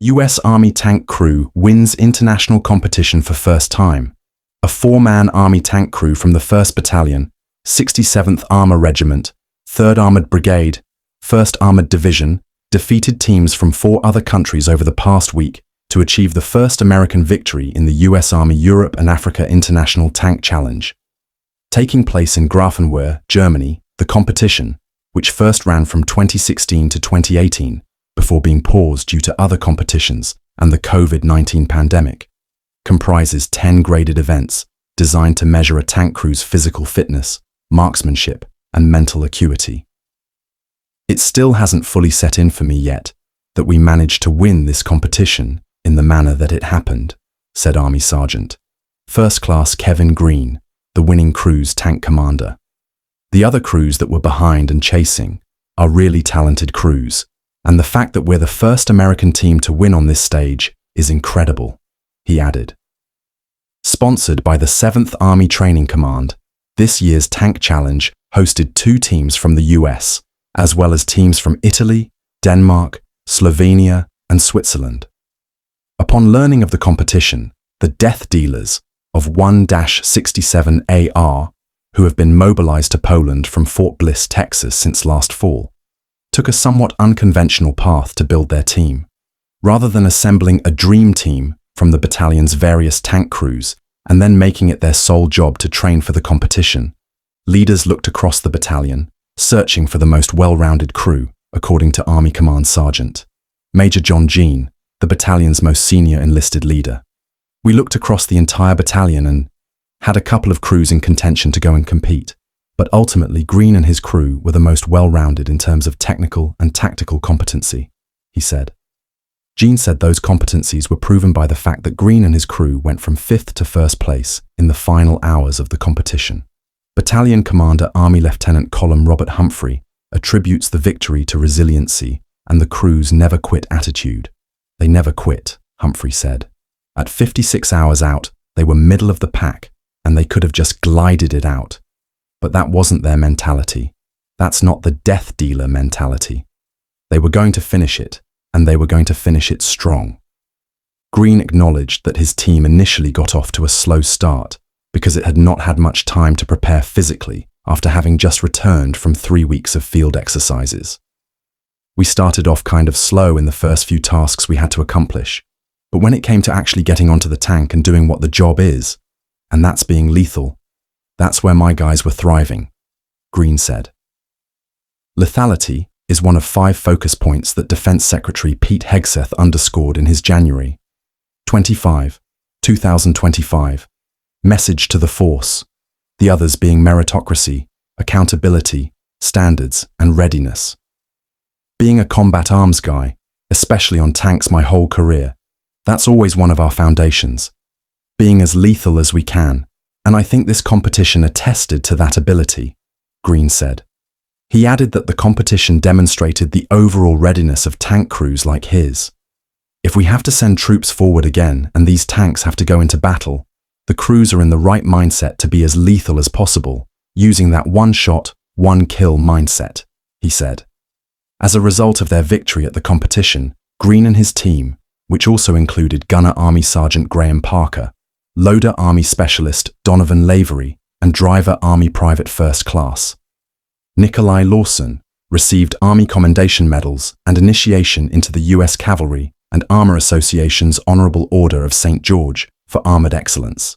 U.S. Army tank crew wins international competition for first time. A four-man Army tank crew from the 1st Battalion, 67th Armor Regiment, 3rd Armored Brigade, 1st Armored Division, defeated teams from 4 other countries over the past week to achieve the first American victory in the U.S. Army Europe and Africa International Tank Challenge. Taking place in Grafenwehr, Germany, the competition, which first ran from 2016 to 2018, before being paused due to other competitions and the COVID-19 pandemic, comprises 10 graded events designed to measure a tank crew's physical fitness, marksmanship, and mental acuity. It still hasn't fully set in for me yet that we managed to win this competition in the manner that it happened, said Army Sergeant, First Class Kevin Greene, the winning crew's tank commander. The other crews that were behind and chasing are really talented crews, and the fact that we're the first American team to win on this stage is incredible, he added. Sponsored by the 7th Army Training Command, this year's Tank Challenge hosted 2 teams from the US, as well as teams from Italy, Denmark, Slovenia, and Switzerland. Upon learning of the competition, the death dealers of 1-67AR, who have been mobilized to Poland from Fort Bliss, Texas since last fall, took a somewhat unconventional path to build their team. Rather than assembling a dream team from the battalion's various tank crews and then making it their sole job to train for the competition, leaders looked across the battalion, searching for the most well-rounded crew, according to Army Command Sergeant Major John Jean, the battalion's most senior enlisted leader. We looked across the entire battalion and had a couple of crews in contention to go and compete, but ultimately Greene and his crew were the most well-rounded in terms of technical and tactical competency, he said. Jean said those competencies were proven by the fact that Greene and his crew went from 5th to 1st place in the final hours of the competition. Battalion Commander Army Lieutenant Column Robert Humphrey attributes the victory to resiliency and the crew's never-quit attitude. They never quit, Humphrey said. At 56 hours out, they were middle of the pack, and they could have just glided it out. But that wasn't their mentality. That's not the death dealer mentality. They were going to finish it, and they were going to finish it strong. Greene acknowledged that his team initially got off to a slow start because it had not had much time to prepare physically after having just returned from 3 weeks of field exercises. We started off kind of slow in the first few tasks we had to accomplish, but when it came to actually getting onto the tank and doing what the job is, and that's being lethal, that's where my guys were thriving, Greene said. Lethality is one of 5 focus points that Defense Secretary Pete Hegseth underscored in his January 25, 2025, message to the force, the others being meritocracy, accountability, standards, and readiness. Being a combat arms guy, especially on tanks my whole career, that's always one of our foundations. Being as lethal as we can, and I think this competition attested to that ability, Greene said. He added that the competition demonstrated the overall readiness of tank crews like his. If we have to send troops forward again and these tanks have to go into battle, the crews are in the right mindset to be as lethal as possible, using that one-shot, one-kill mindset, he said. As a result of their victory at the competition, Greene and his team, which also included Gunner Army Sergeant Graham Parker, Loader Army Specialist Donovan Lavery, and Driver Army Private First Class Nikolai Lawson, received Army Commendation Medals and initiation into the U.S. Cavalry and Armor Association's Honorable Order of St. George for Armored Excellence.